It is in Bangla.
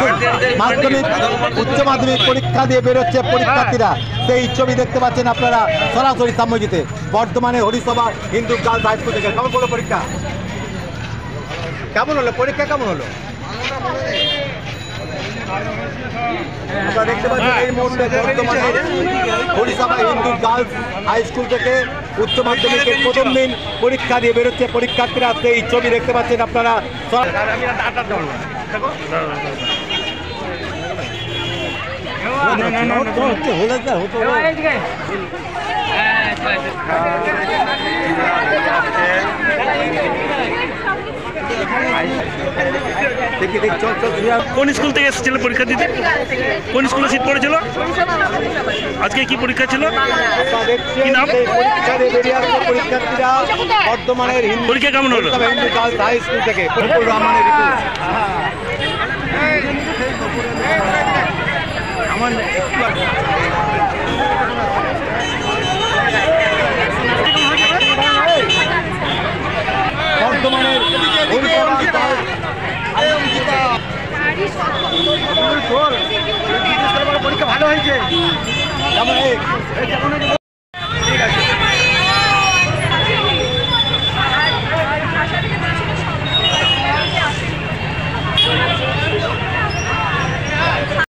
বছর মাধ্যমিক উচ্চ মাধ্যমিক পরীক্ষা দিয়ে বেরোচ্ছে পরীক্ষার্থীরা, সেই ছবি দেখতে পাচ্ছেন আপনারা সরাসরি সাময়িকীতে। বর্তমানে Harisabha Hindu girls high school থেকে কেমন হলো পরীক্ষা? কেমন হলো পরীক্ষা? কেমন হলো? আপনারা দেখতে পাচ্ছেন এই মুহূর্তে বর্তমানে Harisabha Hindu girls high school থেকে উচ্চ মাধ্যমিকের প্রথম দিন পরীক্ষা দিয়ে বেরোচ্ছে পরীক্ষার্থীরা, সেই ছবি দেখতে পাচ্ছেন আপনারা। কোন স্কুল থেকে এসেছিল পরীক্ষা দিতে? কোন স্কুলে সিট পড়েছিল? আজকে কি পরীক্ষা ছিল? কি নাম? পরীক্ষার্থীরা বর্তমানের পরীক্ষা কেমন হলো? হিন্দু গার্লস হাই স্কুল থেকে বর্তমানের পরীক্ষা ভালো হয়েছে।